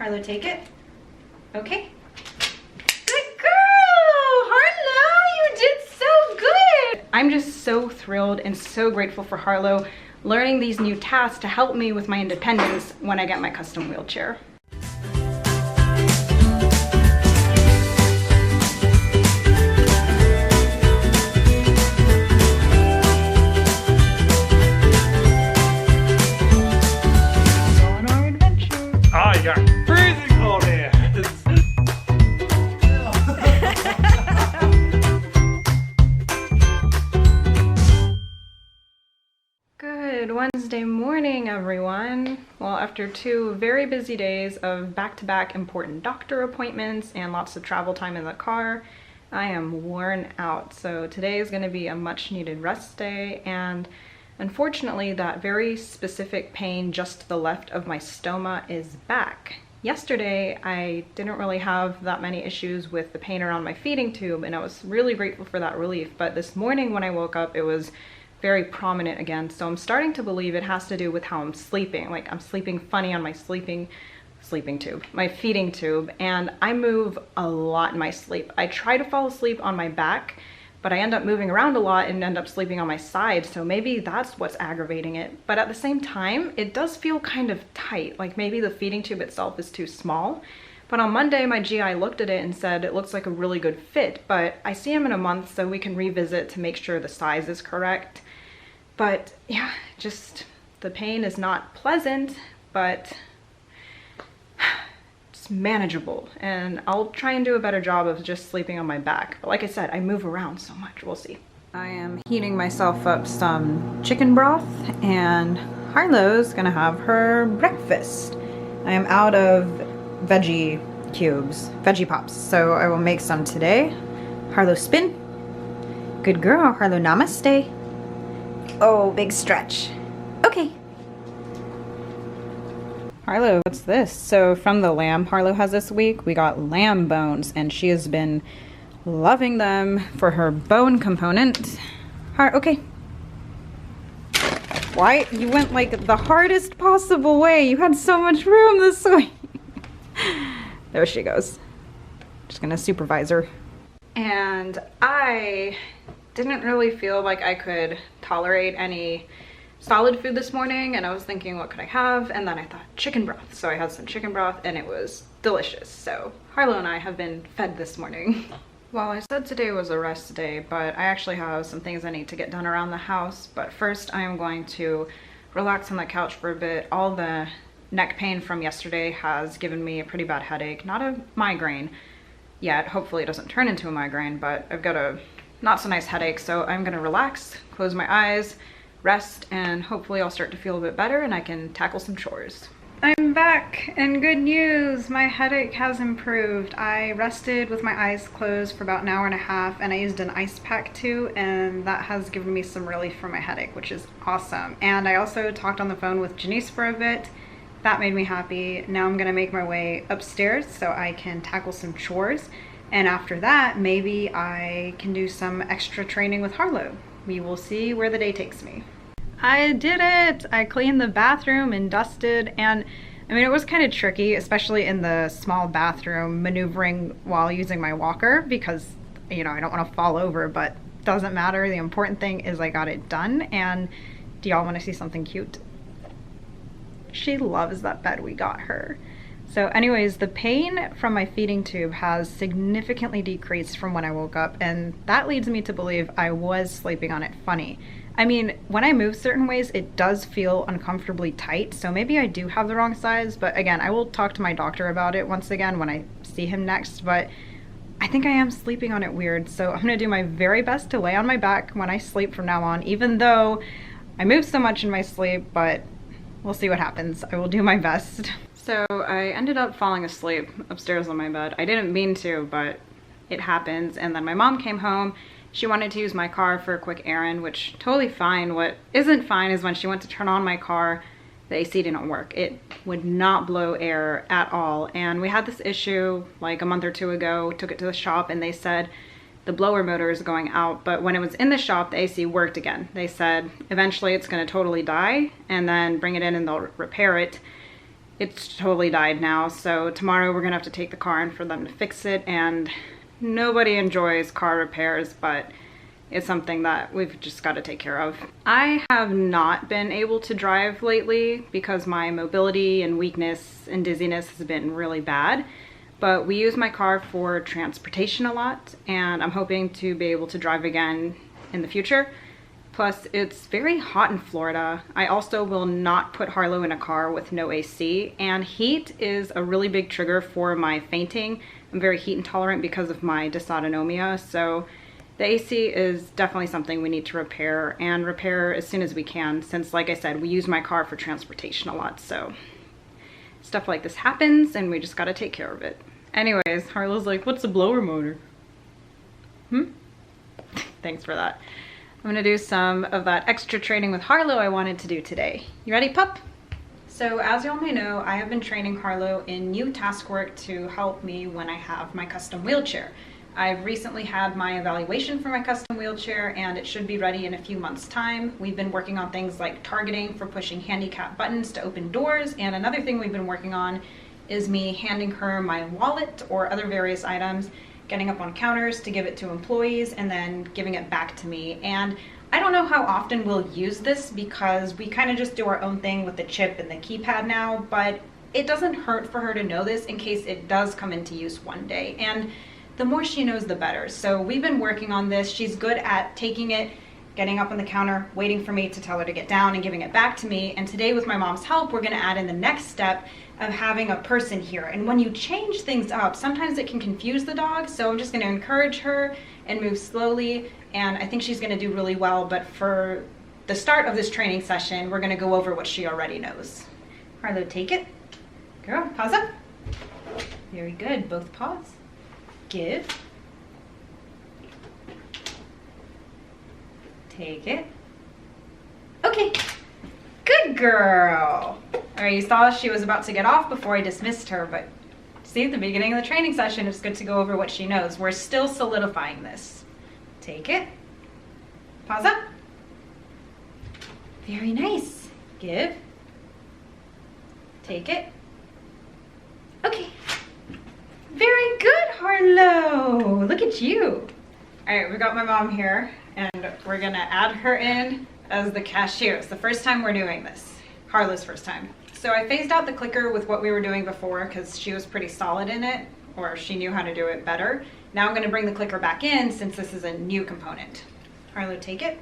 Harlow, take it. Okay. Good girl! Harlow, you did so good! I'm just so thrilled and so grateful for Harlow learning these new tasks to help me with my independence when I get my custom wheelchair. Yeah, freezing cold here. Good Wednesday morning, everyone. Well, after 2 very busy days of back-to-back important doctor appointments and lots of travel time in the car, I am worn out. So today is going to be a much-needed rest day, and unfortunately, that very specific pain just to the left of my stoma is back. Yesterday, I didn't really have that many issues with the pain around my feeding tube, and I was really grateful for that relief. But this morning when I woke up, it was very prominent again. So I'm starting to believe it has to do with how I'm sleeping. Like, I'm sleeping funny on my sleeping tube, my feeding tube, and I move a lot in my sleep. I try to fall asleep on my back, but I end up moving around a lot and end up sleeping on my side, so maybe that's what's aggravating it. But at the same time, it does feel kind of tight, like maybe the feeding tube itself is too small. But on Monday, my GI looked at it and said it looks like a really good fit, but I see him in a month, so we can revisit to make sure the size is correct. But yeah, just the pain is not pleasant, but manageable, and I'll try and do a better job of just sleeping on my back. But like I said, I move around so much. We'll see. I am heating myself up some chicken broth, and Harlow's gonna have her breakfast. I am out of veggie cubes, veggie pops, so I will make some today. Harlow, spin. Good girl. Harlow, namaste. Oh, big stretch. Okay. Harlow, what's this? So from the lamb Harlow has this week, we got lamb bones, and she has been loving them for her bone component. Okay. Why? You went like the hardest possible way. You had so much room this way. There she goes. Just gonna supervise her. And I didn't really feel like I could tolerate any solid food this morning, and I was thinking, what could I have? And then I thought chicken broth. So I had some chicken broth, and it was delicious. So Harlow and I have been fed this morning. Well, I said today was a rest day, but I actually have some things I need to get done around the house. But first, I am going to relax on the couch for a bit. All the neck pain from yesterday has given me a pretty bad headache. Not a migraine yet. Hopefully it doesn't turn into a migraine, but I've got a not so nice headache. So I'm gonna relax, close my eyes, rest, and hopefully I'll start to feel a bit better and I can tackle some chores. I'm back, and good news, my headache has improved. I rested with my eyes closed for about an hour and a half, and I used an ice pack too, and that has given me some relief from my headache, which is awesome. And I also talked on the phone with Janice for a bit. That made me happy. Now I'm gonna make my way upstairs so I can tackle some chores, and after that maybe I can do some extra training with Harlow. We will see where the day takes me. I did it! I cleaned the bathroom and dusted, and I mean, it was kind of tricky, especially in the small bathroom, maneuvering while using my walker, because, you know, I don't want to fall over, but doesn't matter. The important thing is I got it done. And do y'all want to see something cute? She loves that bed we got her. So anyways, the pain from my feeding tube has significantly decreased from when I woke up, and that leads me to believe I was sleeping on it funny. I mean, when I move certain ways, it does feel uncomfortably tight, so maybe I do have the wrong size, but again, I will talk to my doctor about it once again when I see him next, but I think I am sleeping on it weird, so I'm gonna do my very best to lay on my back when I sleep from now on, even though I move so much in my sleep, but we'll see what happens. I will do my best. So I ended up falling asleep upstairs on my bed. I didn't mean to, but it happens, and then my mom came home. She wanted to use my car for a quick errand, which totally fine. What isn't fine is when she went to turn on my car, the AC didn't work. It would not blow air at all. And we had this issue like a month or two ago, took it to the shop, and they said the blower motor is going out. But when it was in the shop, the AC worked again. They said eventually it's gonna totally die, and then bring it in and they'll repair it. it's totally died now. So tomorrow we're gonna have to take the car in for them to fix it, and nobody enjoys car repairs, but it's something that we've just got to take care of. I have not been able to drive lately because my mobility and weakness and dizziness has been really bad, but we use my car for transportation a lot, and I'm hoping to be able to drive again in the future. Plus, it's very hot in Florida. I also will not put Harlow in a car with no AC, and heat is a really big trigger for my fainting. I'm very heat intolerant because of my dysautonomia, so the AC is definitely something we need to repair, and repair as soon as we can, since, like I said, we use my car for transportation a lot, so stuff like this happens and we just gotta take care of it. Anyways, Harlow's like, what's a blower motor? Thanks for that. I'm gonna do some of that extra training with Harlow I wanted to do today. You ready, pup? So as y'all may know, I have been training Harlow in new task work to help me when I have my custom wheelchair. I've recently had my evaluation for my custom wheelchair, and it should be ready in a few months' time. We've been working on things like targeting for pushing handicap buttons to open doors, and another thing we've been working on is me handing her my wallet or other various items, getting up on counters to give it to employees, and then giving it back to me. And I don't know how often we'll use this because we kind of just do our own thing with the chip and the keypad now, but it doesn't hurt for her to know this in case it does come into use one day. And the more she knows, the better. So we've been working on this. She's good at taking it, getting up on the counter, waiting for me to tell her to get down and giving it back to me. And today, with my mom's help, we're gonna add in the next step of having a person here. And when you change things up, sometimes it can confuse the dog. So I'm just gonna encourage her and move slowly. And I think she's gonna do really well. But for the start of this training session, we're gonna go over what she already knows. Harlow, take it. Girl, paws up. Very good, both paws. Give. Take it. Okay. Good girl. All right, you saw she was about to get off before I dismissed her, but see, at the beginning of the training session, it's good to go over what she knows. We're still solidifying this. Take it. Pause up. Very nice. Give. Take it. Okay. Very good, Harlow. Look at you. All right, we got my mom here, and we're gonna add her in as the cashier. It's the first time we're doing this. Harlow's first time. So I phased out the clicker with what we were doing before because she was pretty solid in it, or she knew how to do it better. Now I'm gonna bring the clicker back in since this is a new component. Harlow, take it.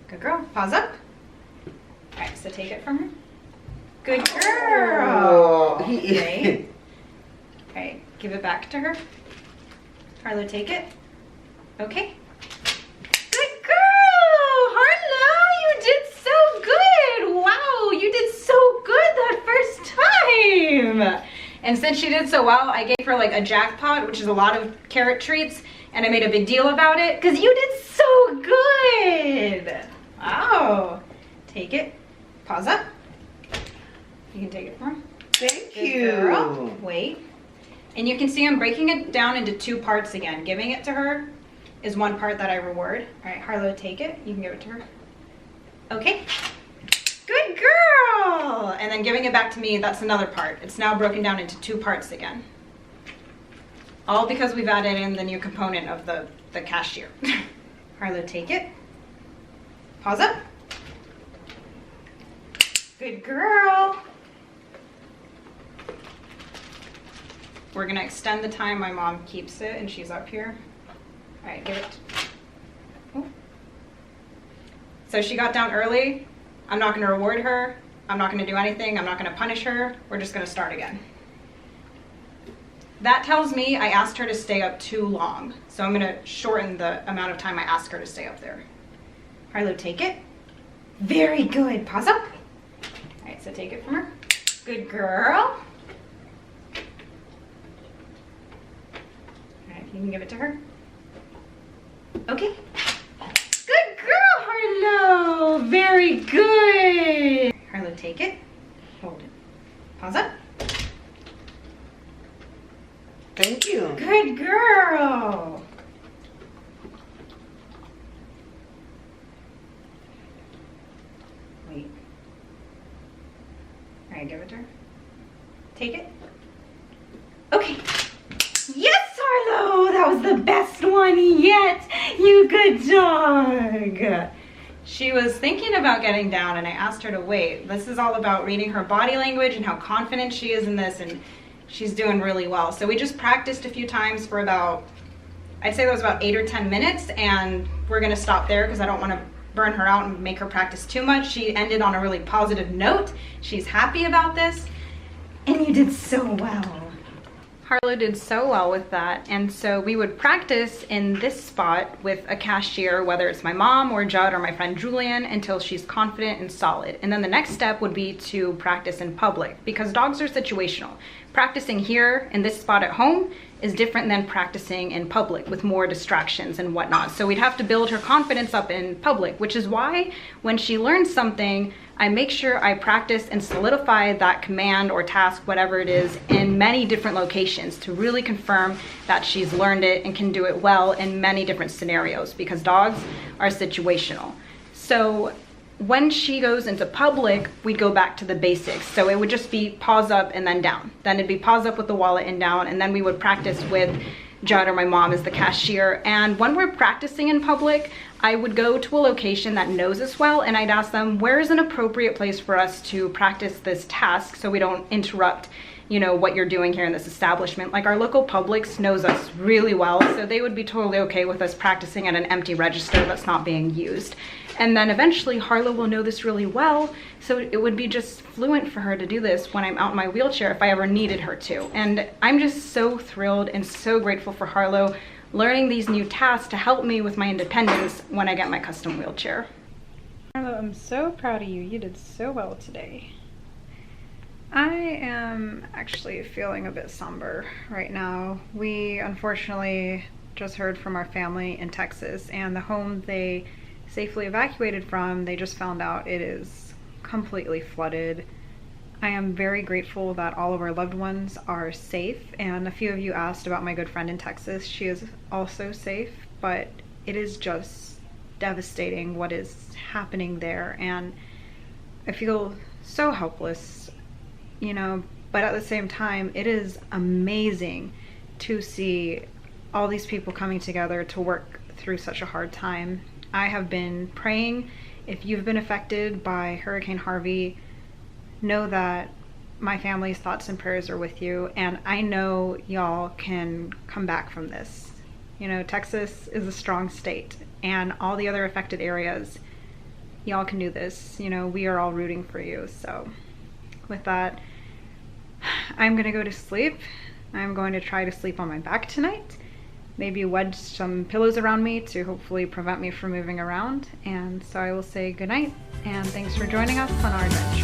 Good girl. Pause up. All right, so take it from her. Good girl. Okay. All right, give it back to her. Harlow, take it. Okay. Good girl, Harlow, you did so good. Wow, you did so good that first time. And since she did so well, I gave her like a jackpot, which is a lot of carrot treats, and I made a big deal about it because you did so good. Wow. Take it. Pause up. You can take it from her. Thank Good you. girl. Wait. And you can see I'm breaking it down into two parts again. Giving it to her is one part that I reward. All right, Harlow, take it. You can give it to her. Okay. Good girl. And then giving it back to me, that's another part. It's now broken down into two parts again. All because we've added in the new component of the cashier. Harlow, take it. Pause up. Good girl. We're gonna extend the time my mom keeps it and she's up here. All right, give it. Oh. So she got down early. I'm not gonna reward her. I'm not gonna do anything. I'm not gonna punish her. We're just gonna start again. That tells me I asked her to stay up too long. So I'm gonna shorten the amount of time I ask her to stay up there. Harlow, take it. Very good. Pause up. All right, so take it from her. Good girl. You can give it to her. Okay. Good girl, Harlow. Very good. Harlow, take it. Hold it. Pause up. Thank you. Good girl. Wait. All right, give it to her. Okay. Yes, Harlow, that was the best one yet. You good dog. She was thinking about getting down and I asked her to wait. This is all about reading her body language and how confident she is in this, and she's doing really well. So we just practiced a few times for about, I'd say that was about 8 or 10 minutes, and we're gonna stop there because I don't wanna burn her out and make her practice too much. She ended on a really positive note. She's happy about this, and you did so well. Harlow did so well with that, and so we would practice in this spot with a cashier, whether it's my mom or Judd or my friend Julian, until she's confident and solid. And then the next step would be to practice in public, because dogs are situational. Practicing here in this spot at home is different than practicing in public with more distractions and whatnot. So we'd have to build her confidence up in public, which is why when she learns something, I make sure I practice and solidify that command or task, whatever it is, in many different locations to really confirm that she's learned it and can do it well in many different scenarios, because dogs are situational. So when she goes into public, we go back to the basics. So it would just be paws up and then down. Then it'd be paws up with the wallet and down, and then we would practice with Judd or my mom as the cashier. And when we're practicing in public, I would go to a location that knows us well, and I'd ask them, where is an appropriate place for us to practice this task so we don't interrupt, you know, what you're doing here in this establishment. Like our local Publix knows us really well, so they would be totally okay with us practicing at an empty register that's not being used. And then eventually Harlow will know this really well, so it would be just fluent for her to do this when I'm out in my wheelchair if I ever needed her to. And I'm just so thrilled and so grateful for Harlow learning these new tasks to help me with my independence when I get my custom wheelchair. Harlow, I'm so proud of you. You did so well today. I am actually feeling a bit somber right now. We unfortunately just heard from our family in Texas, and the home they safely evacuated from, they just found out it is completely flooded. I am very grateful that all of our loved ones are safe, and a few of you asked about my good friend in Texas. She is also safe, but it is just devastating what is happening there, and I feel so helpless, you know, but at the same time, it is amazing to see all these people coming together to work through such a hard time. I have been praying. If you've been affected by Hurricane Harvey, know that my family's thoughts and prayers are with you, and I know y'all can come back from this. You know, Texas is a strong state, and all the other affected areas, y'all can do this. You know, we are all rooting for you. So with that, I'm gonna go to sleep. I'm going to try to sleep on my back tonight. Maybe wedge some pillows around me to hopefully prevent me from moving around. And so I will say goodnight, and thanks for joining us on our journey.